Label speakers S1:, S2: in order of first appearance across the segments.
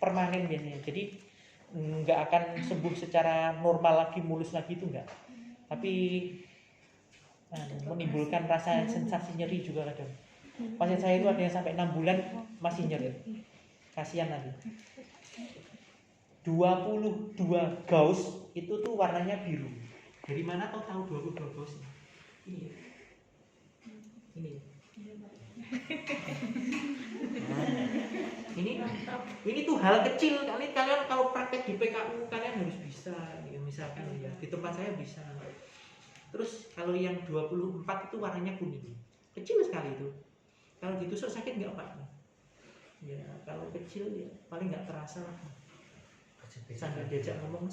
S1: permanen biasanya. Jadi nggak akan sembuh secara normal lagi, mulus lagi itu enggak. Tapi menimbulkan rasa sensasi nyeri juga kadang. Pasien saya itu ada yang sampai 6 bulan masih nyeri. Kasihan nanti. 22 Gauss itu tuh warnanya biru. Dari mana tahu 22 Gauss? Ini. Ini tuh hal kecil. Kalian kalau praktek di PKU kalian harus bisa. Ya, misalkan ya di tempat saya bisa. Terus kalau yang 24 itu warnanya kuning. Kecil sekali itu. Kalau ditusuk sakit nggak Pak? Ya kalau kecil ya paling nggak terasa lah. Sambil diajak ngomong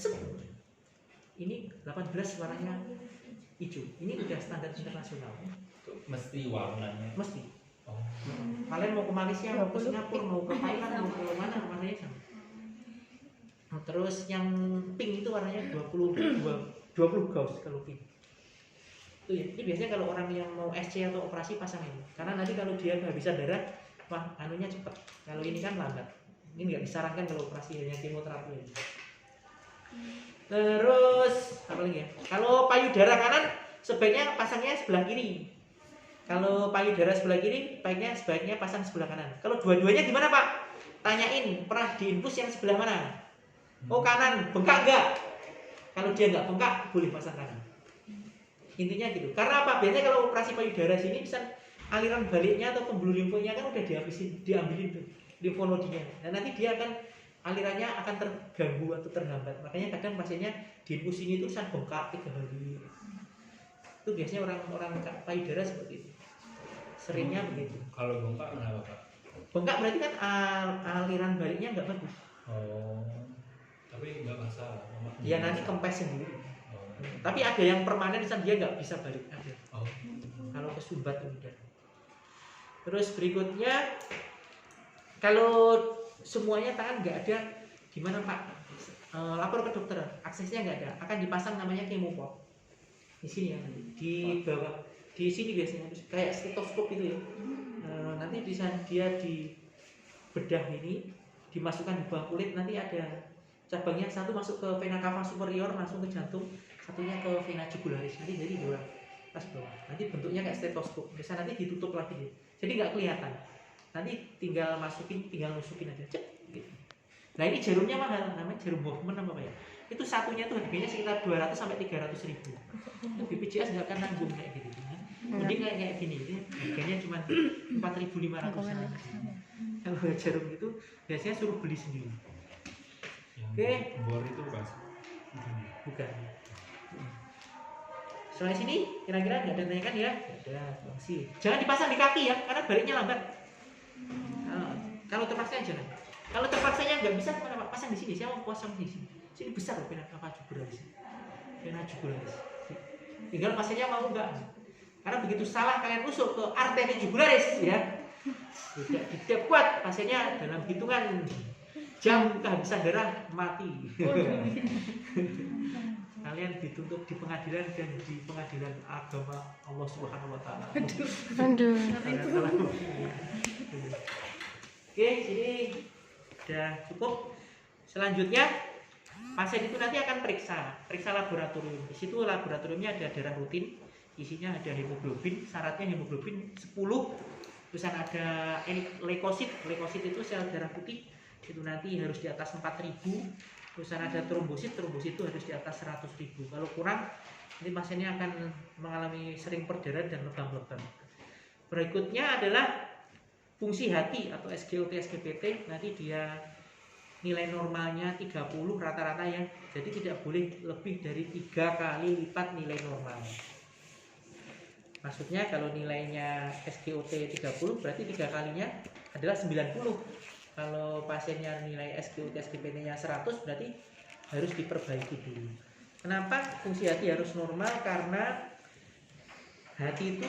S1: ini 18 warnanya hijau. Ini udah standar internasional.
S2: Mesti warnanya.
S1: Mesti. Oh. Kalian mau ke Malaysia, mau ke Singapura, mau ke Thailand, mau ke mana warnanya sama. Terus yang pink itu warnanya 20 Gauss kalau pink. Itu ya. Ini biasanya kalau orang yang mau SC atau operasi pasang ini. Karena nanti kalau dia kehabisan darah, wah anunya cepat. Kalau ini kan lambat. Ini nggak disarankan kalau operasi, hanya kemoterapi aja. Terus apa lagi ya? Kalau payudara kanan sebaiknya pasangnya sebelah kiri. Kalau payudara sebelah kiri, sebaiknya pasang sebelah kanan. Kalau dua-duanya gimana Pak? Tanyain pernah diinfus yang sebelah mana? Oh kanan, bengkak enggak? Kalau dia nggak bengkak, boleh pasang kanan. Intinya gitu. Karena apa? Biasanya kalau operasi payudara sini bisa aliran baliknya atau pembuluh limfonya kan udah diambilin tuh limfonodinya. Dan nanti dia akan alirannya akan terganggu atau terhambat. Makanya kadang pasiennya diinfus ini tuh bisa bengkak 3 hari. Itu biasanya orang-orang payudara seperti itu. Seringnya begitu.
S2: Kalau bengkak kenapa Pak?
S1: Bengkak berarti kan aliran baliknya nggak bagus.
S2: Oh, tapi nggak masalah.
S1: Dia nanti kempes sendiri. Tapi ada yang permanen dia nggak bisa balik ada. Kalau kesumbat udah. Terus berikutnya kalau semuanya tangan nggak ada, gimana Pak? Lapor ke dokter, aksesnya nggak ada, akan dipasang namanya kemopot. Di sini ya, di bawah, di sini biasanya kayak stetoskop itu ya. Nanti di sana dia di bedah ini dimasukkan di bawah kulit, nanti ada cabangnya, satu masuk ke vena cava superior langsung ke jantung, satunya ke vena jugularis, nanti dari bawah pas bawah. Nanti bentuknya kayak stetoskop, biasa nanti ditutup lagi ya. Jadi nggak kelihatan. Nanti tinggal nusukin aja, cek gitu. Nah ini jarumnya mahal, namanya jarum Hoffman apa ya? Itu satunya tuh harganya sekitar 200 sampai 300 ribu. BPJS nggak akan nanggung kayak gitu. Mending kayak gini, harganya cuma 4.500. Kalau jarum itu biasanya suruh beli sendiri. Oke.
S2: Bor itu
S1: Bukan. Setelah sini kira-kira nggak ada tanyakan ya? Ada. Masih. Jangan dipasang di kaki ya, karena baliknya lambat. Kalau terpaksa jangan. Kalau terpaksanya nggak bisa, mana Pak? Pasang di sini. Saya mau pasang di sini. Sini besar loh vena cava jugularis. Vena jugularis. Tinggal pasiennya mau nggak? Karena begitu salah kalian usuk ke arteri jugularis ya, tidak kuat pasiennya dalam hitungan jam kehabisan darah mati. Kalian dituntut di pengadilan dan di pengadilan agama Allah Subhanahu Wa Taala.
S3: Aduh.
S1: Oke, ini udah cukup. Selanjutnya pasien itu nanti akan periksa laboratorium. Di situ laboratoriumnya ada darah rutin, isinya ada hemoglobin, syaratnya hemoglobin 10. Terus ada leukosit itu sel darah putih, itu nanti harus di atas 4.000. Terus ada trombosit itu harus di atas 100.000. Kalau kurang, ini pasiennya akan mengalami sering perdarahan dan lebam-lebam. Berikutnya adalah fungsi hati atau SGOT, SGPT, nanti dia nilai normalnya 30 rata-rata ya. Jadi tidak boleh lebih dari 3 kali lipat nilai normal. Maksudnya kalau nilainya SGOT 30 berarti 3 kalinya adalah 90. Kalau pasiennya nilai SGOT, SGPT-nya 100 berarti harus diperbaiki dulu. Kenapa fungsi hati harus normal? Karena hati itu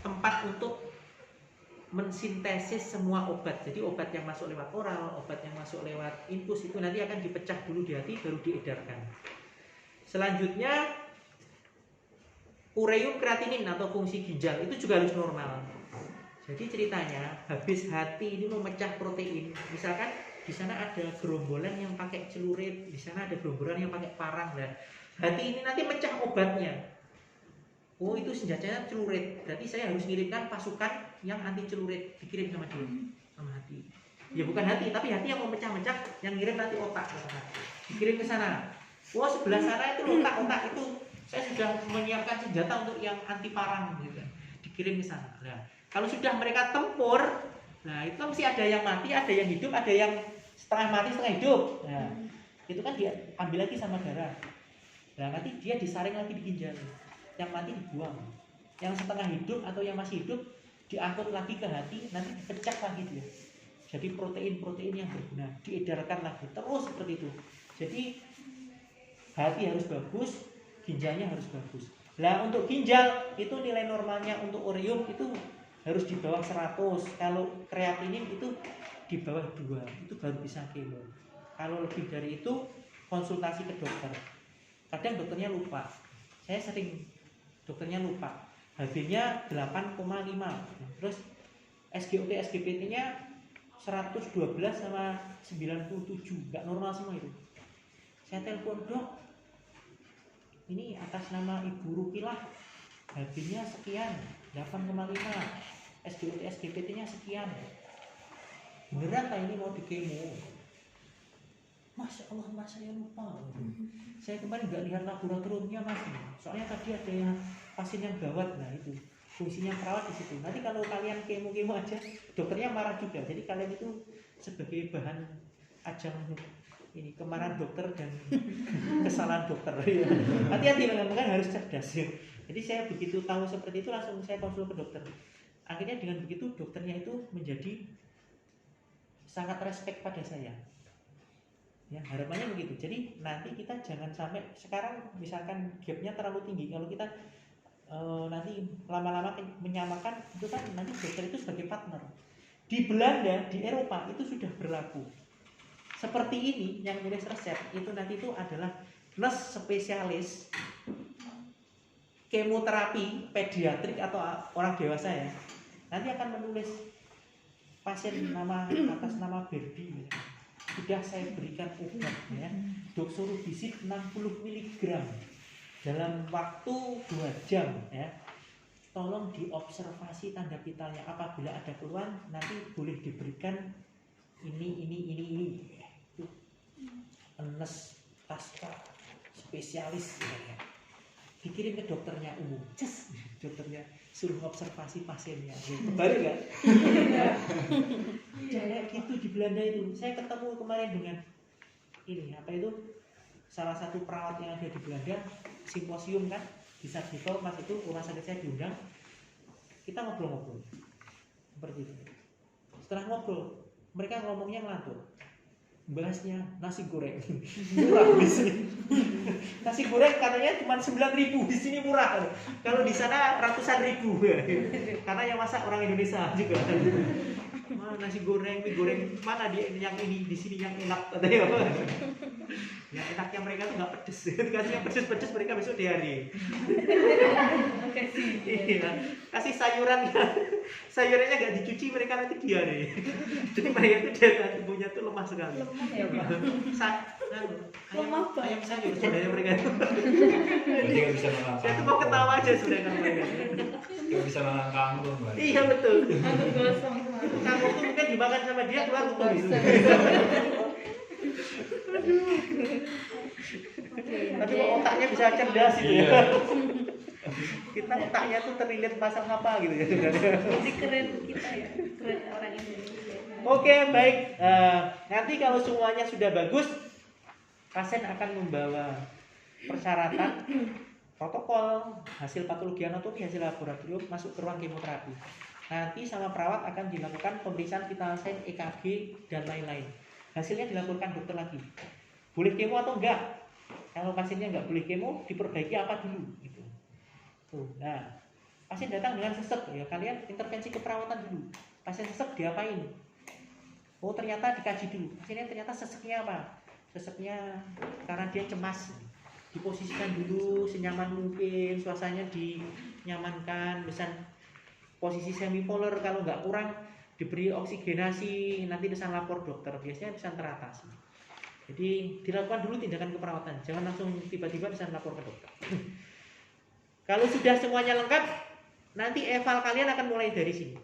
S1: tempat untuk mensintesis semua obat. Jadi obat yang masuk lewat oral, obat yang masuk lewat infus itu nanti akan dipecah dulu di hati baru diedarkan. Selanjutnya ureum kreatinin atau fungsi ginjal itu juga harus normal. Jadi ceritanya habis hati ini memecah protein, misalkan di sana ada gerombolan yang pakai celurit, di sana ada gerombolan yang pakai parang. Nah, hati ini nanti mecah obatnya. Oh, itu senjatanya celurit. Berarti saya harus ngirimkan pasukan yang anti celurit, dikirim sama dia, sama hati. Ya bukan hati, tapi hati yang mau mecah-mecah, yang ngirim nanti otak ke sana. Dikirim ke sana. Wah, sebelah sana itu otak itu saya sudah menyiapkan senjata untuk yang anti parang gitu. Dikirim ke sana. Nah, kalau sudah mereka tempur, nah itu mesti ada yang mati, ada yang hidup, ada yang setengah mati, setengah hidup. Nah, itu kan dia ambil lagi sama darah. Nah, nanti dia disaring lagi di ginjal. Yang mati dibuang. Yang setengah hidup atau yang masih hidup diangkut lagi ke hati, nanti dipecah lagi dia. Jadi protein-protein yang berguna diedarkan lagi terus seperti itu. Jadi hati harus bagus, ginjalnya harus bagus. Nah, untuk ginjal itu nilai normalnya untuk ureum itu harus di bawah 100. Kalau kreatinin itu di bawah 2, itu baru bisa kemo. Kalau lebih dari itu konsultasi ke dokter. Kadang dokternya lupa. Saya sering dokternya lupa. HB-nya 8,5. Terus SGOT SGPT-nya 112 sama 97, nggak normal semua itu. Saya telepon, dok, ini atas nama Ibu Rukilah, HB-nya sekian, 8,5, SGOT SGPT-nya sekian. Beneran kah ini mau di kemo? Masya Allah, mas, saya lupa. Saya kemarin nggak lihat laboratoriumnya, mas. Soalnya tadi ada yang pasien yang gawat. Nah itu fungsinya perawat di situ. Nanti kalau kalian kemo aja, dokternya marah juga. Jadi kalian itu sebagai bahan ajang ini kemarahan dokter dan kesalahan dokter. Hati-hati, kan harus cerdas. Jadi saya begitu tahu seperti itu langsung saya konsul ke dokter. Akhirnya dengan begitu dokternya itu menjadi sangat respect pada saya. Ya, harapannya begitu. Jadi nanti kita jangan sampai sekarang misalkan gapnya terlalu tinggi. Kalau kita nanti lama-lama menyamakan, itu kan nanti dokter itu sebagai partner. Di Belanda, di Eropa itu sudah berlaku. Seperti ini yang nulis resep itu nanti itu adalah nurse spesialis kemoterapi pediatrik atau orang dewasa ya. Nanti akan menulis pasien nama atas nama Berdi. Sudah saya berikan obat ya, doxorubicin 60 mg dalam waktu 2 jam ya. Tolong diobservasi tanda vitalnya, apabila ada keluhan nanti boleh diberikan ini. Itu nurse pasca spesialis ya. Dikirim ke dokternya umum, dokternya suruh observasi pasiennya. Baru kan? Kayak gitu di Belanda itu. Saya ketemu kemarin dengan ini apa itu? Salah satu perawat yang ada di Belanda, simposium kan di Sarjito, pas itu rumah sakit saya diundang. Kita ngobrol-ngobrol seperti itu. Setelah ngobrol, mereka ngomongnya ngelantur. Bahasnya nasi goreng murah di sini. Nasi goreng katanya cuma 9.000, di sini murah. Kalau di sana ratusan ribu karena yang masak orang Indonesia juga. Nasi goreng, mie goreng mana yang ini di sini yang enak katanya. Yang enaknya mereka tuh nggak pedes. Kasih yang pedes mereka besok diare. Kasih sayurannya nggak dicuci mereka nanti diare. Jadi mereka itu daya tubuhnya tuh lemah sekali. Ayam sayur sebenarnya mereka itu.
S2: Jadi nggak bisa makan.
S1: Saya tuh mau ketawa aja sebenarnya mereka.
S2: Nggak bisa makan kangkung.
S1: Iya betul.
S3: Kangkung gosong.
S1: Kangkung tuh mungkin dimakan sama dia keluar utuh gitu. Tapi kok otaknya bisa cerdas gitu ya. Kita otaknya tuh terlilit pasang apa gitu ya.
S3: Jadi keren kita ya, keren orang Indonesia.
S1: Oke, baik. Nanti kalau semuanya sudah bagus, pasien akan membawa persyaratan, protokol, hasil patologi anatomi, hasil laboratorium masuk ke ruang kemoterapi. Nanti sama perawat akan dilakukan pemeriksaan vital sign, EKG dan lain-lain. Hasilnya dilaporkan dokter lagi. Boleh kemo atau enggak? Kalau pasiennya enggak boleh kemo, diperbaiki apa dulu gitu. Tuh. Nah, pasien datang dengan sesek ya, kalian intervensi keperawatan dulu. Pasien sesek diapain? Oh, ternyata dikaji dulu. Pasiennya ternyata seseknya apa? Seseknya karena dia cemas. Diposisikan dulu senyaman mungkin, suasananya dinyamankan, misal posisi semipolar, kalau nggak kurang diberi oksigenasi, nanti pesan lapor dokter, biasanya pesan teratasi. Jadi dilakukan dulu tindakan keperawatan, jangan langsung tiba-tiba pesan lapor ke dokter. Kalau sudah semuanya lengkap, nanti eval kalian akan mulai dari sini.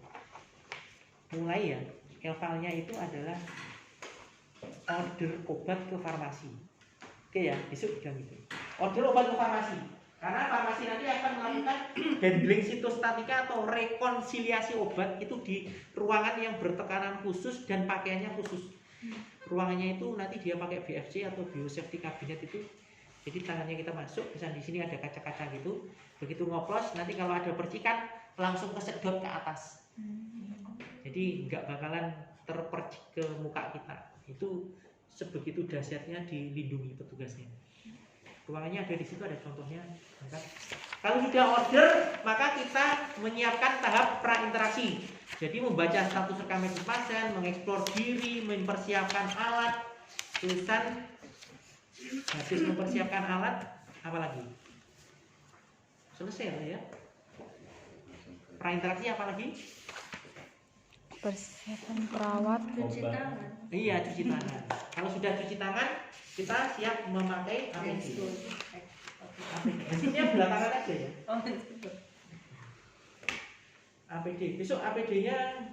S1: Mulai ya, evalnya itu adalah order obat ke farmasi. Oke ya, besok jam itu. Order obat ke farmasi. Karena farmasi nanti akan melakukan handling sitostatika atau rekonsiliasi obat itu di ruangan yang bertekanan khusus dan pakaiannya khusus. Ruangannya itu nanti dia pakai BFC atau biosafety cabinet itu. Jadi tangannya kita masuk, misalnya di sini ada kaca-kaca gitu. Begitu ngoplos, nanti kalau ada percikan langsung kesedot ke atas. Jadi nggak bakalan terpercik ke muka kita. Itu sebegitu dahsyatnya dilindungi petugasnya. Ruangannya ada di situ, ada contohnya. Kalau sudah order, maka kita menyiapkan tahap prainteraksi. Jadi membaca status rekam medis pasien, mengeksplor diri, mempersiapkan alat, tulisan. Habis mempersiapkan alat, apa lagi? Selesai ya. Prainteraksi apa lagi?
S4: Persiapan perawat.
S3: Cuci tangan.
S1: Iya, cuci tangan. Kalau sudah cuci tangan, kita siap memakai APD. Hasilnya belakangan aja ya. APD. Besok APD-nya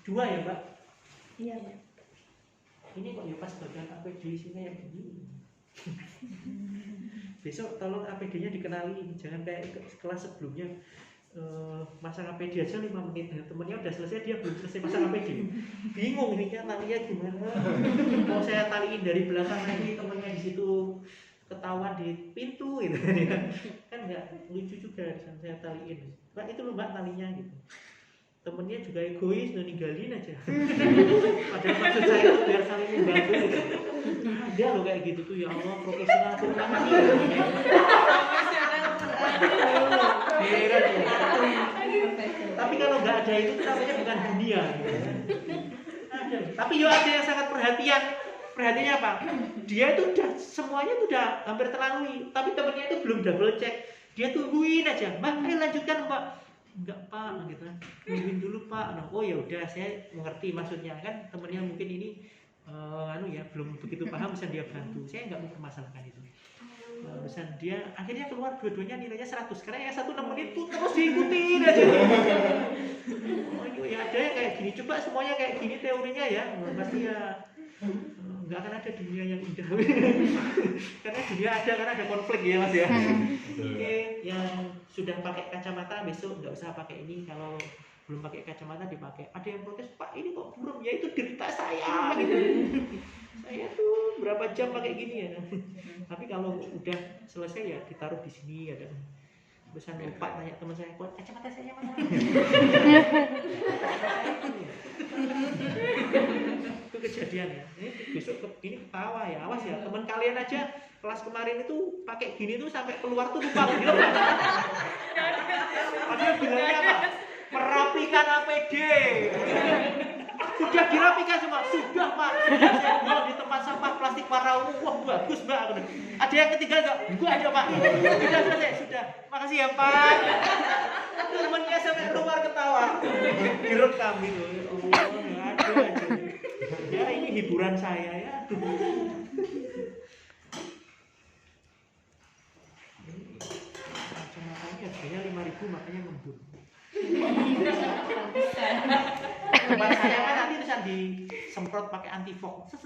S1: 2 ya, Mbak?
S3: Iya.
S1: Ini kok ya pas bagian APD isinya yang gini. Besok tolong APD-nya dikenali, jangan kayak kelas sebelumnya. Masang APD aja 5 menit, temennya udah selesai, dia belum selesai masang APD. Bingung ini kan talinya gimana. Mau saya taliin dari belakang lagi, temennya di situ ketahuan di pintu gitu. Kan nggak lucu juga, saya taliin. Mbak itu loh Mbak talinya gitu. Temennya juga egois, ninggalin aja. Padahal maksud saya itu biar saling membantu gitu. Dia loh kayak gitu tuh, ya Allah profesional terutama nih. Tapi kalau nggak ada itu namanya bukan dunia gitu. Ada. Tapi yo ada yang sangat perhatian. Perhatiannya apa? Dia itu udah semuanya tuh udah hampir terlalui, tapi temennya itu belum double check. Dia tungguin aja, Mbak, ayo lanjutkan Mbak. Enggak Pak, gitu. Tungguin dulu Pak. Nah, oh ya udah, saya mengerti maksudnya kan. Temennya mungkin ini belum begitu paham, bisa dia bantu. Saya nggak mempermasalahkan itu. Misalnya dia akhirnya keluar dua-duanya nilainya 100 karena yang satu nemenin tuh terus diikutin aja. Oh ini ya ada yang kayak gini, coba semuanya kayak gini teorinya ya, pasti ya nggak akan ada dunia yang indah. Karena dunia ada karena ada konflik ya Mas ya. Oke, yang sudah pakai kacamata besok nggak usah pakai ini, kalau belum pakai kacamata dipakai. Ada yang protes, Pak ini kok burung, ya itu derita saya gitu. Saya tuh berapa jam pakai gini ya. Tapi kalau udah selesai ya ditaruh di sini ada. Pesan lupa tanya teman saya, "Kok kacamata saya mana?" Itu kejadian ya. Ini besok ini ketawa ya. Awas ya, teman kalian aja kelas kemarin itu pakai gini tuh sampai keluar tuh lupa gitu. Padahal bilangnya apa? Merapikan APD. Sudah dirapikan semua, sudah Pak. Saya buang di tempat sampah plastik warna ungu. Wah bagus Mbak. Ada yang ketiga enggak? Enggak ada Pak. Sudah selesai, sudah. Makasih ya Pak. Temennya sampai keluar ketawa. Direkam itu. Allah, nggak ada aja. Ya ini hiburan saya ya. Kacamatanya harganya 5.000 makanya ngembun. Tempat saya kan nanti bisa disemprot pakai antifog, set.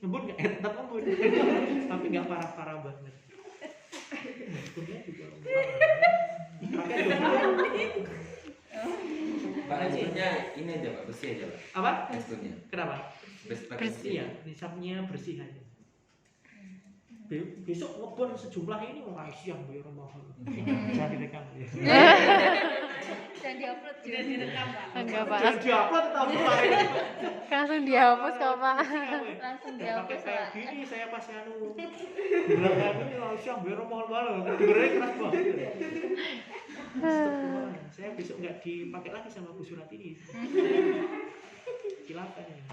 S1: Ngembun nggak? Tetap ngembun, tapi nggak parah-parah banget. Ngembunnya juga pakai
S5: Pak, teksturnya ini aja Pak, bersih aja Pak.
S1: apa?
S5: Teksturnya.
S1: Kenapa?
S5: Bersih
S1: Ya, nisabnya bersih aja. Besok ngebon sejumlah ini orang siang bayar mahal. Jangan direkam ya.
S3: Jangan diupload, jangan direkam Pak.
S4: Enggak Pak,
S1: Jangan diupload atau kemarin.
S4: langsung dihapus kok Pak.
S3: Langsung
S1: Pakai
S3: dihapus
S1: kayak
S3: Pak.
S1: gini saya pas bilang kayak gini orang siang bayar mahal-mahal. Dengernya keras banget. Astagfirullah. Saya besok nggak dipakai lagi sama Bu Surat ini. Silakan ya.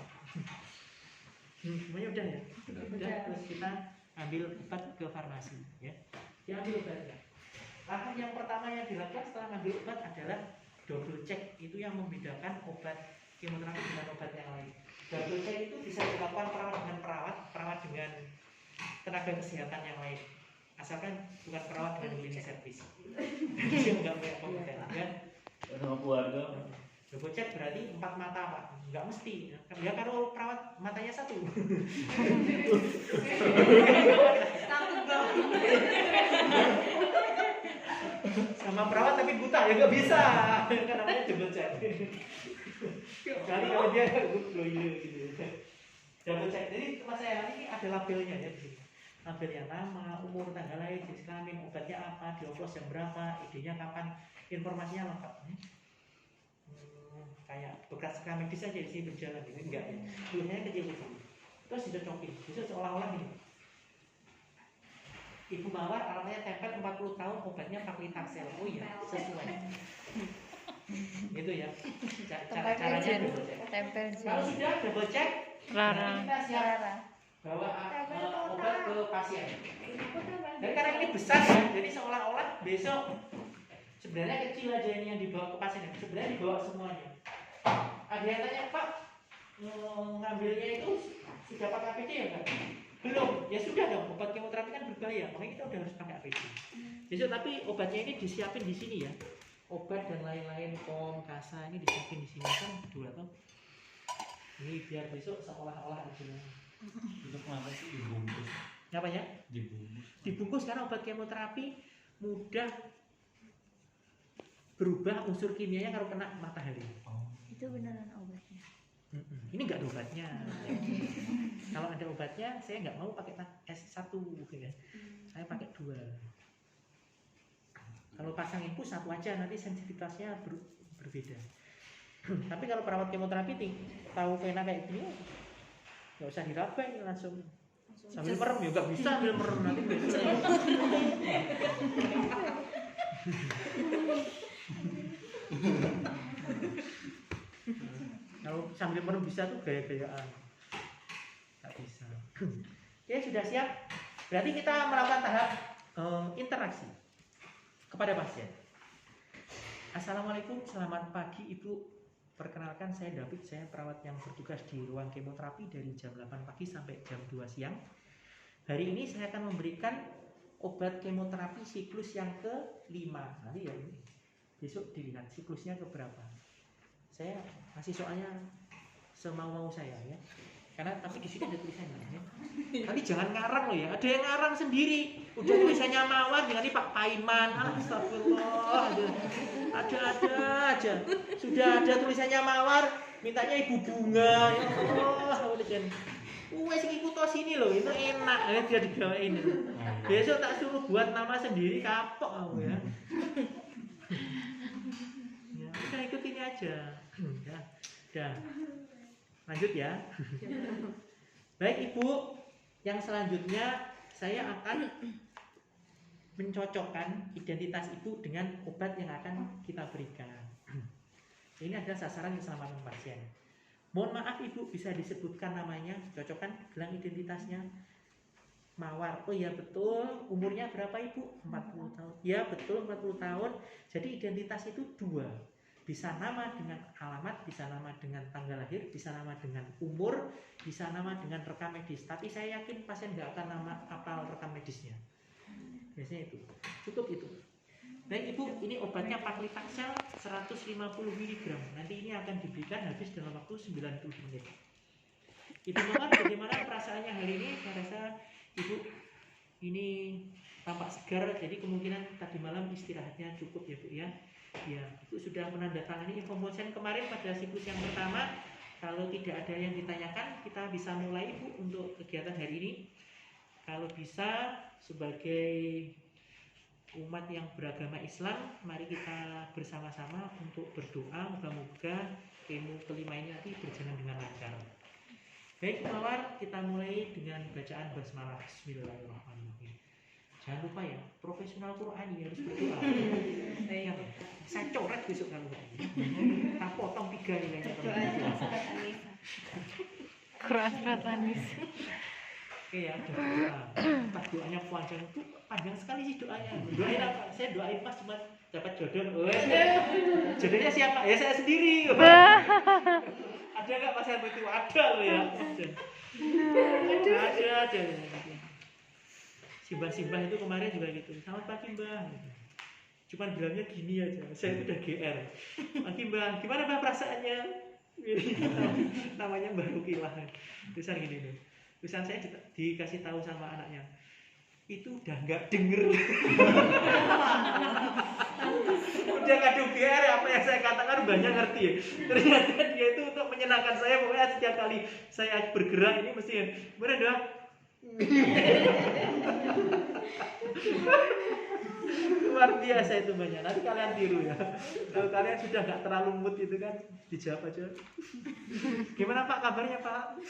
S1: Semuanya udah ya. Udah. Terus kita ambil obat ke farmasi ya. Diambil obatnya. Langkah yang pertama yang dilakukan setelah ambil obat adalah double check itu yang membedakan obat kemoterapi dengan obat yang lain. Double check itu bisa dilakukan perawat dengan perawat dengan tenaga kesehatan yang lain. Asalkan bukan perawat dengan klinik servis. Dia nggak punya kompeten kan?
S2: Sama keluarga.
S1: Double check berarti 4 mata Pak, nggak mesti. Ya kalau perawat matanya 1.
S3: Takut banget.
S1: Sama perawat tapi buta ya nggak bisa. Kan namanya double check. Kali kalau dia loh gitu. Double check. Jadi tempat saya ini ada labelnya ya di sini. Labelnya nama, umur, tanggal lahir, jenis kelamin, obatnya apa, dioplos jam berapa, idenya kapan, informasinya lengkap. Kayak bekas rekam medis aja di sini berjalan gitu enggak ya. Tulisannya kecil-kecil. Terus dicocokin. Bisa seolah-olah ini. Ibu Mawar alamatnya tempel 40 tahun obatnya Paclitaxel. Oh iya, sesuai. Gitu ya. Caranya double check.
S4: Tempel
S1: Kalau
S4: sih.
S1: sudah double check,
S4: Larang.
S1: kita siap
S3: Rara.
S1: bawa obat ke pasien. Dan karena ini besar ya, jadi seolah-olah besok sebenarnya kecil aja ini yang dibawa ke pasien. Sebenarnya dibawa semuanya. Ada yang tanya, Pak, ngambilnya itu sudah pakai APD ya enggak? Belum, ya sudah dong, obat kemoterapi kan berbahaya, makanya kita udah harus pakai APD. Besok tapi obatnya ini disiapin di sini ya. Obat dan lain-lain, kom, kasa ini disiapin di sini kan 2 tuh. Ini biar besok seolah-olah aja.
S2: Itu kenapa sih dibungkus?
S1: Apa ya?
S2: Dibungkus.
S1: Dibungkus karena obat kemoterapi mudah berubah unsur kimianya kalau kena matahari.
S2: Oh.
S3: Itu beneran obatnya.
S1: Ini nggak ada obatnya. Kalau ada obatnya, saya nggak mau pakai S1 ya. Saya pakai 2. Kalau pasang infus 1 aja, nanti sensitivitasnya berbeda. Tapi kalau perawat kemoterapi tahu pena kayak gini, nggak usah diraba, langsung sambil merem ya nggak bisa sambil merem nanti besok. Kalau sambil merem bisa tuh gaya-gayaan, nggak bisa. Oke, sudah siap. Berarti kita melakukan tahap interaksi kepada pasien. Assalamualaikum, selamat pagi Ibu. Perkenalkan saya David, saya perawat yang bertugas di ruang kemoterapi dari jam 8 pagi sampai jam 2 siang. Hari ini saya akan memberikan obat kemoterapi siklus yang ke-5. Nanti ya ini. Besok dilihat siklusnya keberapa. Saya kasih soalnya semau-mau saya ya. Karena tapi di sini ada tulisannya ya. Tapi jangan ngarang loh ya. Ada yang ngarang sendiri. Udah tulisannya Mawar dengan ini Pak Paiman. Astagfirullah. Ada aja. Sudah ada tulisannya Mawar, mintanya Ibu Bunga. Ya Allah, udah jan. Wes iki kuto sini loh, itu enak ya dia digawain. Besok tak suruh buat nama sendiri kapok kamu ya. Ya, udah ikut ini aja. Udah. Lanjut ya. Baik Ibu, yang selanjutnya saya akan mencocokkan identitas Ibu dengan obat yang akan kita berikan. Ini adalah sasaran keselamatan pasien. Mohon maaf Ibu, bisa disebutkan namanya, cocokkan gelang identitasnya. Mawar. Oh iya betul. Umurnya berapa Ibu? 40 tahun. Ya betul 40 tahun. Jadi identitas itu 2. Bisa nama dengan alamat, bisa nama dengan tanggal lahir, bisa nama dengan umur, bisa nama dengan rekam medis. Tapi saya yakin pasien nggak akan nama apal rekam medisnya. Biasanya itu. Cukup itu. Baik Ibu, ini obatnya Paclitaxel 150 mg. Nanti ini akan diberikan habis dalam waktu 90 menit. Ibu Mawar, bagaimana perasaannya hari ini? Saya rasa Ibu ini tampak segar, jadi kemungkinan tadi malam istirahatnya cukup ya Bu ya. Ya, Ibu sudah menandatangani infomotion kemarin pada siklus yang pertama. Kalau tidak ada yang ditanyakan, kita bisa mulai Ibu untuk kegiatan hari ini. Kalau bisa sebagai umat yang beragama Islam, mari kita bersama-sama untuk berdoa moga-moga kemo kelima ini nanti berjalan dengan lancar. Baik Mawar, kita mulai dengan bacaan basmalah. Bismillahirrahmanirrahim. Jangan lupa ya, profesional Quran harus berdoa. Saya coret besok kalau kita potong 3 nilainya.
S4: Quran surat An-Nisa.
S1: Oke ya, doa. Pas doanya panjang itu panjang sekali sih doanya. Doain apa? Saya doain pas cuma dapat jodoh. Jodohnya siapa? Ya saya sendiri. Ada nggak pasien itu? Ada loh ya. Ada. Si Mbah itu kemarin juga gitu. Selamat pagi Mbah. Cuman bilangnya gini aja. Saya itu udah GR. Pagi Mbah, gimana Mbah perasaannya? Namanya Mbah Rukilah. Tulisan gini nih. Tulisan saya dikasih tahu sama anaknya. Itu udah nggak denger. Udah kadung GR apa yang saya katakan banyak ngerti ya. Ternyata dia itu untuk menyenangkan saya, pokoknya setiap kali saya bergerak ini mesti bener dah. Luar biasa itu banyak. Nanti kalian tiru ya. Kalau kalian sudah nggak terlalu mood itu kan dijawab aja. Gimana Pak kabarnya Pak?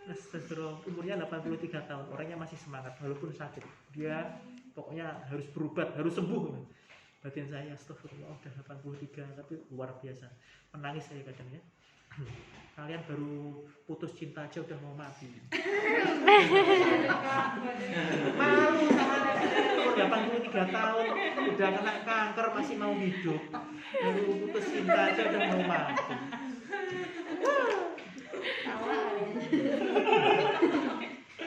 S1: Astagfirullah, umurnya 83 tahun, orangnya masih semangat walaupun sakit. Dia pokoknya harus berobat, harus sembuh. Batin saya astagfirullah udah 83 tapi luar biasa. Menangis saya kadang ya. Kalian baru putus cinta aja udah mau mati. Malu sama umur 83 tahun udah kena kanker masih mau hidup. Baru putus cinta aja udah mau mati.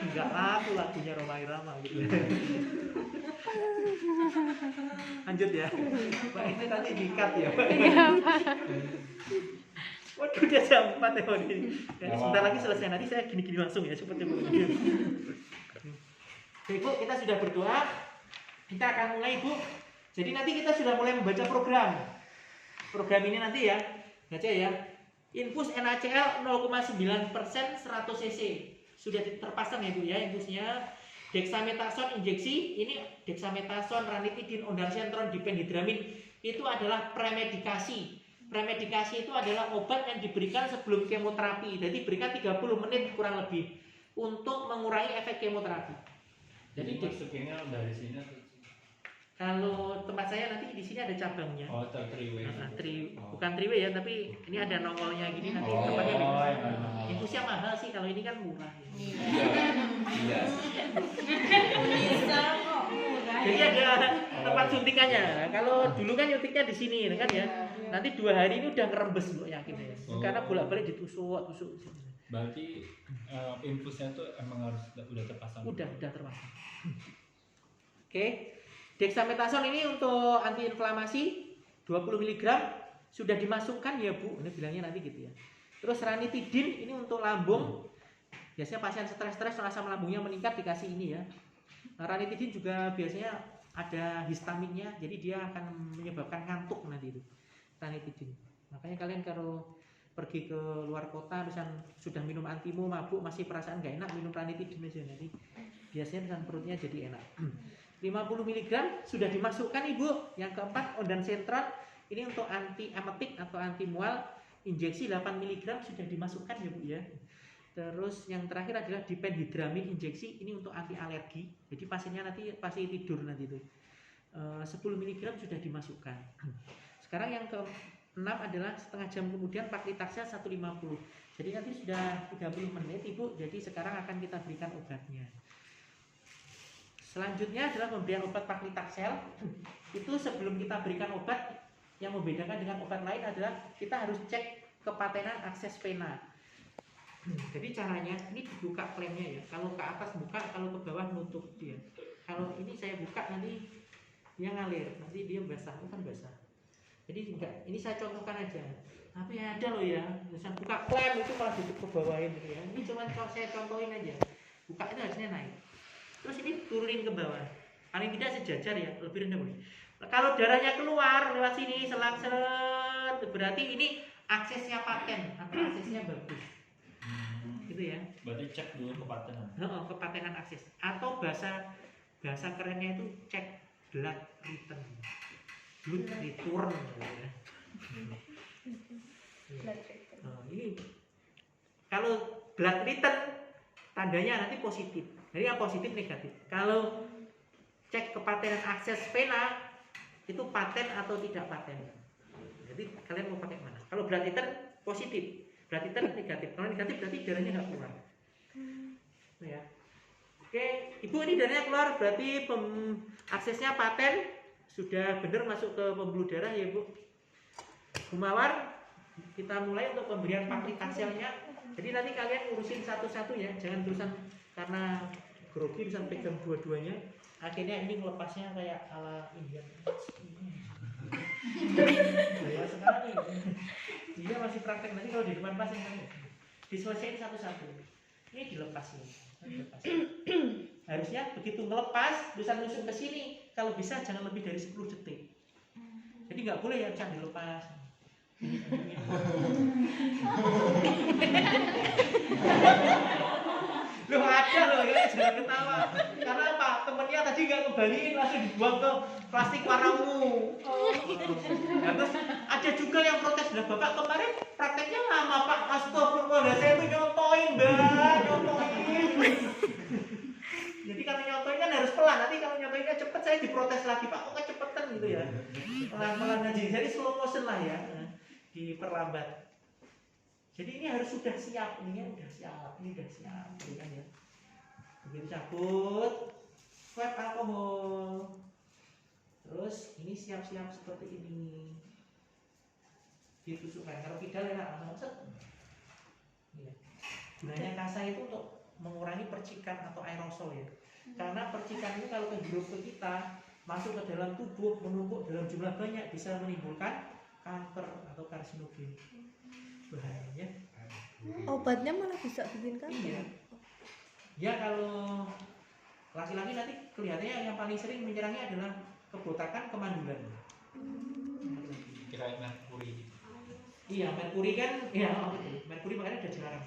S1: Enggak laku lagunya Rhoma Irama gitu. Lanjut ya. Pak ini nanti di-cut ya Pak. Waduh dia jam 4 ya ini. Ya, sebentar lagi selesai, nanti saya gini-gini langsung ya seperti begini. Oke, Bu, kita sudah berdoa. Kita akan mulai, Bu. Jadi nanti kita sudah mulai membaca program. Program ini nanti ya. Baca ya. Infus NaCl 0,9% 100 cc. Sudah terpasang ya Bu ya infusnya. Dexamethasone injeksi, ini dexamethasone, ranitidin, ondansetron, diphenhidramin itu adalah premedikasi. Premedikasi itu adalah obat yang diberikan sebelum kemoterapi. Jadi diberikan 30 menit kurang lebih untuk mengurangi efek kemoterapi. Jadi
S2: masukinnya dari sini atau
S1: kalau tempat saya nanti di sini ada cabangnya.
S2: oh triway.
S1: Bukan triway ya, tapi ini ada nongolnya gini nanti tempatnya beda. Infusnya mahal sih, kalau ini kan murah.
S5: Iya.
S3: Bisa kok murah.
S1: Jadi ada tempat suntikannya. Nah, kalau dulu kan nyuntiknya di sini kan ya. Nanti 2 hari ini udah ngerembes Bu yakin ya. Karena bolak-balik ditusuk.
S2: Berarti infusnya tuh emang harus udah terpasang.
S1: Udah terpasang. Oke. Dexamethasone ini untuk antiinflamasi 20 mg sudah dimasukkan ya Bu. Ini bilangnya nanti gitu ya. Terus ranitidin ini untuk lambung. Biasanya pasien stres-stres asam lambungnya meningkat dikasih ini ya. Nah, ranitidin juga biasanya ada histaminnya, jadi dia akan menyebabkan ngantuk nanti itu. Ranitidin. Makanya kalian kalau pergi ke luar kota misalnya sudah minum antimo, mabuk, masih perasaan nggak enak, minum ranitidin aja nanti. Biasanya misalnya perutnya jadi enak. 50 mg sudah dimasukkan Ibu. Yang keempat ondansetron ini untuk anti emetik atau anti mual, injeksi 8 mg sudah dimasukkan ya Bu ya. Terus yang terakhir adalah diphenhidramin injeksi, ini untuk anti alergi. Jadi pasiennya nanti pasti tidur nanti itu. 10 mg sudah dimasukkan. Sekarang yang ke-6 adalah setengah jam kemudian paklitaxel 150. Jadi nanti sudah 30 menit Ibu. Jadi sekarang akan kita berikan obatnya. Selanjutnya adalah pemberian obat paklitaxel. Itu sebelum kita berikan obat, yang membedakan dengan obat lain adalah kita harus cek kepatenan akses vena. Jadi caranya ini dibuka klemnya ya. Kalau ke atas buka, kalau ke bawah nutup dia. Kalau ini saya buka nanti dia ngalir, nanti dia basah, kan basah. Jadi enggak, ini saya contohkan aja. Tapi ada loh ya, misalnya buka klem itu malah ditutup ke bawahin gitu ya. Ini cuma saya contohin aja. Buka itu harusnya naik. Terus ini turunin ke bawah. Paling tidak sejajar ya, lebih rendah boleh. Kalau darahnya keluar lewat sini selang seret, berarti ini aksesnya paten atau aksesnya bagus. Gitu ya.
S2: Berarti cek dulu kepatenan.
S1: Kepatenan akses atau bahasa kerennya itu cek blood return. Blood return ya. Ini kalau blood return tandanya nanti positif. Jadi yang positif negatif. Kalau cek kepatenan akses vena itu paten atau tidak paten. Jadi kalian mau pakai mana? Kalau blood return positif, blood return negatif. Kalau negatif berarti darahnya nggak keluar. Ya. Oke. Ibu ini darahnya keluar berarti aksesnya paten sudah benar masuk ke pembuluh darah ya Bu. Bu Mawar, kita mulai untuk pemberian paklitakselnya. Jadi nanti kalian urusin satu-satu ya, jangan terusan karena grogi bisa pegang dua-duanya. Akhirnya ini melepasnya kayak ala India. Bahaya sekali. Dia masih praktek nanti kalau di depan pasien kamu diselesaikan satu-satu. Ini dilepas ya. Harusnya begitu ngelepas bisa nusuk ke sini. Kalau bisa jangan lebih dari 10 detik. Jadi nggak boleh ya jangan dilepas. Loh ada loh, ya, jangan ketawa. Karena apa? Temennya tadi nggak kembaliin langsung dibuang ke plastik warna ungu. Nah, terus ada juga yang protes, lah Bapak kemarin prakteknya lama Pak. Astagfirullah, saya itu nyontoin Mbak, nyontoin. Jadi kalau nyontoin kan harus pelan. Nanti kalau nyontoinnya cepet saya diprotes lagi Pak, kok kecepetan gitu ya. Pelan-pelan aja. Jadi slow motion lah ya, diperlambat. Jadi ini harus sudah siap, ini udah siap, ini udah siap, gitu kan ya. Begitu cabut, swab alkohol. Terus ini siap-siap seperti ini. Ditusukkan. Kalau tidak enak langsung set. Ya. Gunanya kasa itu untuk mengurangi percikan atau aerosol ya. Karena percikan itu kalau kehirup ke kita masuk ke dalam tubuh menumpuk dalam jumlah banyak bisa menimbulkan kanker atau karsinogen. Bahayanya.
S3: Obatnya malah bisa bikin kanker.
S1: Iya. Ya kalau laki-laki nanti kelihatannya yang paling sering menyerangnya adalah kebotakan kemandulan.
S2: Kirain merkuri.
S1: Iya, merkuri kan, ya, merkuri makanya ada dilarang.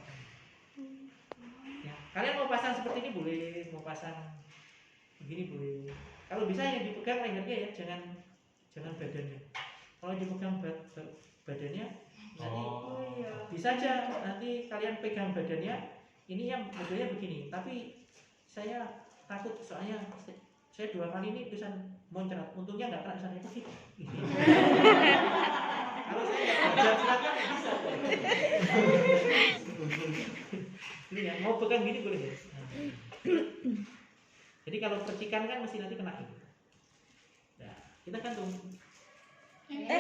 S1: Ya, kalian mau pasang seperti ini boleh, mau pasang begini boleh. Kalau bisa yang dipegang lehernya ya, jangan badannya. Kalau dipegang badannya, nanti bisa aja nanti kalian pegang badannya. Ini yang modelnya begini, tapi saya takut soalnya saya 2 kali ini bisa muncrat. Untungnya nggak kena sana itu. Kalau saya nggak belajar silakan bisa. Ini ya, mau pegang gini boleh ya. Jadi kalau percikan kan mesti nanti kena ini. Nah, kita kan tuh. Ini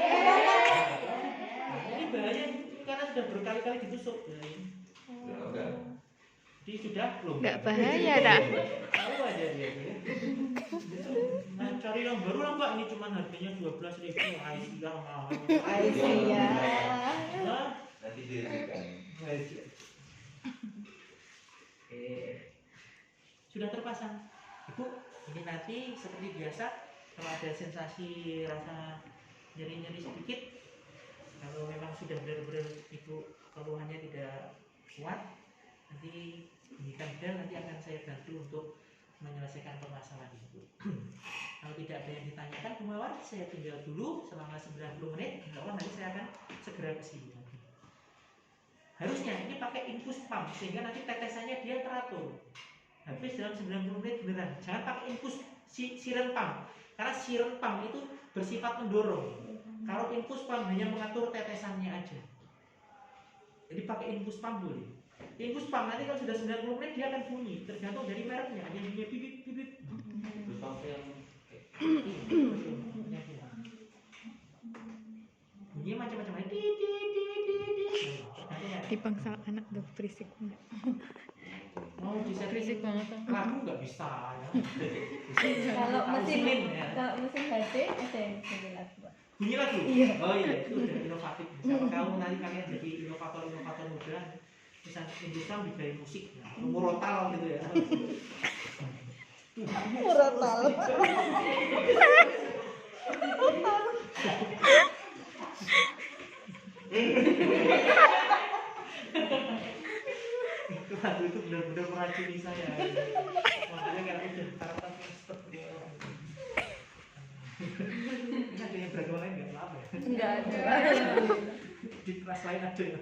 S1: bahaya karena sudah berkali-kali ditusuk. Nah, ini. Jadi sudah belum.
S4: Nggak bahaya dah.
S1: Tahu aja dia. Nah, cari yang baru lah Mbak, ini cuma harganya 12.000. Aisyah mahal.
S3: Aisyah.
S1: Nah,
S5: Nanti dirikan.
S1: Sudah terpasang. Ibu, ini nanti seperti biasa kalau ada sensasi rasa nyeri-nyeri sedikit, kalau memang sudah benar-benar Ibu keluhannya tidak kuat, nanti berikan bel, nanti akan saya bantu untuk menyelesaikan permasalahan itu. Kalau tidak ada yang ditanyakan Bu Mawar, saya tinggal dulu selama 90 menit. Insya Allah nanti saya akan segera ke sini. Harusnya ini pakai infus pump sehingga nanti tetesannya dia teratur. Habis dalam 90 menit beneran. Jangan pakai infus siren pump. Karena siren pump itu bersifat mendorong. Kalau infus pump hanya mengatur tetesannya aja. Jadi pakai infus pump boleh. Infus pump nanti kalau sudah 90 menit dia akan bunyi, tergantung dari mereknya. Ada yang bunyi bibit.
S5: Terus sampai yang
S1: Bunyinya macam-macam.
S4: Di bangsal anak udah berisik banget.
S1: Mau bisa
S4: Berisik banget kan.
S1: lagu nggak bisa ya.
S3: Kalau mesin
S1: ya.
S3: HD ada yang bunyi lagu.
S1: Bunyi lagu?
S3: Iya.
S1: Oh iya, itu udah inovatif. Siapa tahu nanti kalian jadi inovator-inovator muda. Misalnya Indonesia bikin musik, ya. Murotal gitu ya.
S3: Murotal.
S1: Itu lagu itu benar-benar meracuni saya. Makanya kalau udah tarapan seperti orang. Ini ada yang beragama lain nggak apa ya?
S3: Enggak ada.
S1: Di kelas lain ada ya.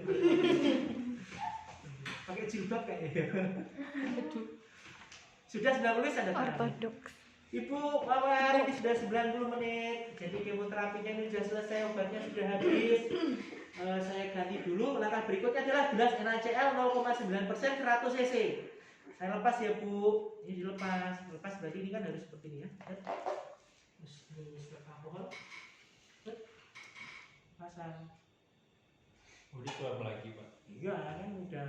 S1: Pakai jilbab kayaknya. Sudah 90 menit ada
S4: Ortodoks.
S1: Ibu Mawar, ini sudah 90 menit. Jadi kemoterapinya ini sudah selesai, obatnya sudah habis. Saya ganti dulu. Langkah berikutnya adalah gelas NaCl 0,9% 100 cc. Saya lepas ya Bu, ini dilepas, lepas berarti ini kan harus seperti ini ya. Terus ini surat alkohol, pasang.
S2: Udah swab lagi Pak.
S1: Iya kan udah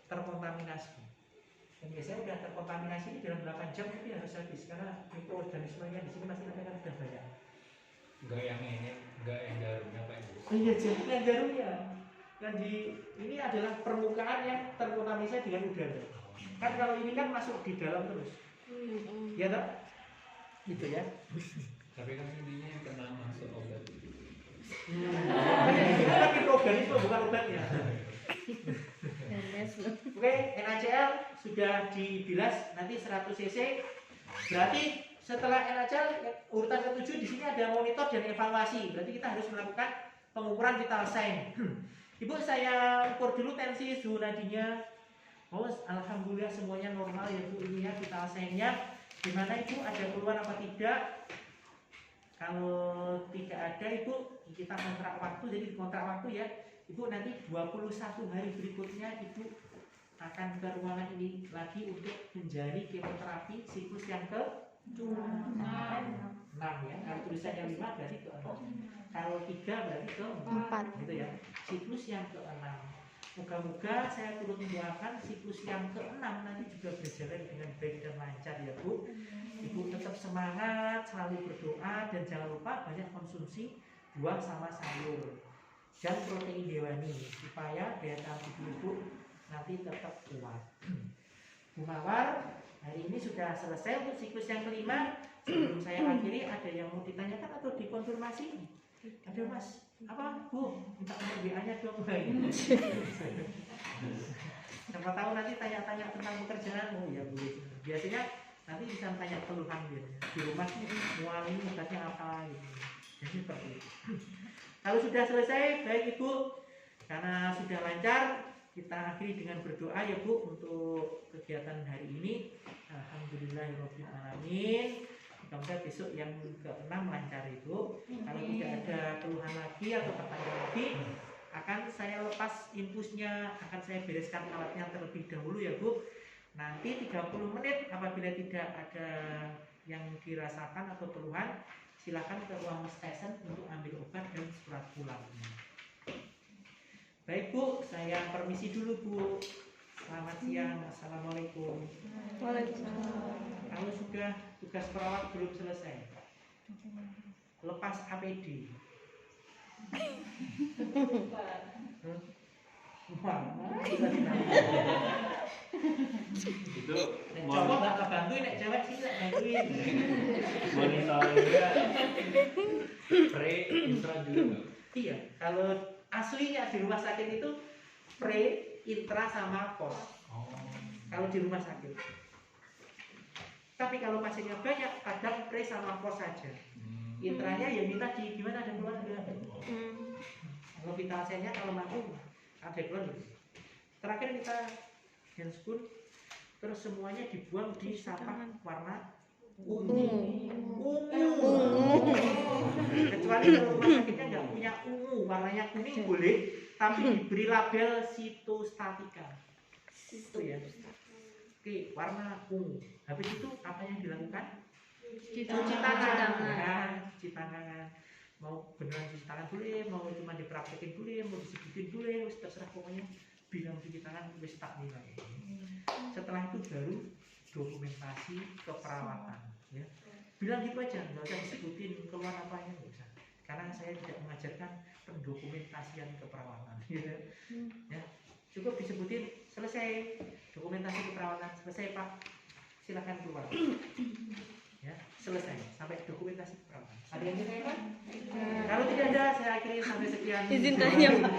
S1: terkontaminasi. Dan biasanya udah terkontaminasi ini dalam 8 jam ini harus habis karena mikroorganismenya di sini masih ada kan udah banyak.
S2: Enggak yang ini, enggak yang jarumnya Pak Ibu.
S1: Oh iya, jadi yang jarumnya. Dan ini adalah permukaan yang terkontaminasi dengan udara. Kan kalau ini kan masuk di dalam terus. Ya toh? Gitu ya.
S2: Tapi kan intinya yang kena masuk obat.
S1: Ini kan mikroorganisme bukan obatnya. Oke, NaCl sudah dibilas nanti 100 cc. Berarti setelah NaCl urutan ke-7 di sini ada monitor dan evaluasi. Berarti kita harus melakukan pengukuran vital sign. Ibu saya ukur dulu tensi suhu nadinya. Oh, alhamdulillah semuanya normal ya Bu. Ini ya vital sign-nya. Gimana Ibu, ada keluhan apa tidak? Kalau tidak ada Ibu, kita kontrak waktu. Jadi di kontrak waktu ya, Ibu nanti 21 hari berikutnya Ibu akan ke ruangan ini lagi untuk menjalani kemoterapi siklus yang ke-6 ya. Kalau tulisannya 5 berarti ke-6. Kalau 3 berarti ke-4 gitu ya. Siklus yang ke-6. Moga-moga saya turut mendoakan siklus yang ke-6 nanti juga berjalan dengan baik dan lancar ya Bu. Ibu tetap semangat, selalu berdoa dan jangan lupa banyak konsumsi buah sama sayur dan protein hewani supaya daya tahan tubuh Ibu nanti tetap kuat. Bu Mawar, hari ini sudah selesai untuk siklus yang ke-5. Sebelum saya akhiri, ada yang mau ditanyakan atau dikonfirmasi? Ada Mas, apa Bu? Minta nomor WA-nya dong. Siapa tahu nanti tanya-tanya tentang pekerjaan. Oh ya Bu, biasanya nanti bisa tanya keluhan gitu. Di rumah mual ini obatnya apa gitu. Jadi seperti itu. Kalau sudah selesai, baik Ibu, karena sudah lancar, kita akhiri dengan berdoa ya Bu untuk kegiatan hari ini. Alhamdulillahirobbilalamin. Mudah-mudahan besok yang ke-6 lancar Ibu. Kalau tidak ada keluhan lagi atau pertanyaan lagi, akan saya lepas infusnya, akan saya bereskan alatnya terlebih dahulu ya Bu. Nanti 30 menit apabila tidak ada yang dirasakan atau keluhan, silakan ke ruang stesen untuk ambil obat dan surat pulangnya. Baik Bu, saya permisi dulu Bu. Selamat siang, assalamualaikum.
S3: Waalaikumsalam.
S1: Kalau sudah tugas perawat belum selesai, lepas APD. Wah,
S5: Itu
S1: nek cowok nggak kebantuin, nek cewek sih nggak bantuin.
S2: Monitoringnya pre intra juga.
S1: Iya, kalau aslinya di rumah sakit itu pre, intra sama post.
S2: Oh.
S1: Kalau di rumah sakit. Tapi kalau pasiennya banyak, kadang pre sama post saja. Intranya ya minta di gimana ada keluar ada. Kalau vital sign-nya kalau mampu ada keluar. Terakhir kita handspoon, terus semuanya dibuang di sampah warna ungu. Kecuali kalau rumah sakitnya nggak punya ungu, warnanya kuning boleh, tapi diberi label sitostatika. Itu ya. Oke, warna ungu. Habis itu apa yang dilakukan? Cuci tangan. Ya, cuci tangan. Mau beneran cuci tangan boleh, mau cuma dipraktekin boleh, mau disebutin boleh, wis terserah pokoknya bilang cuci tangan wis tak nilai. Setelah itu baru dokumentasi keperawatan ya. Bilang gitu aja, nggak usah disebutin keluhan apanya, nggak usah. Karena saya tidak mengajarkan pendokumentasian keperawatan gitu. Ya. Cukup disebutin selesai dokumentasi keperawatan, selesai Pak. Silakan keluar. Ya, selesai sampai dokumentasi keperawatan. Ada yang ditanyakan? Kalau tidak ada, saya akhiri sampai sekian.
S3: Izin tanya Pak.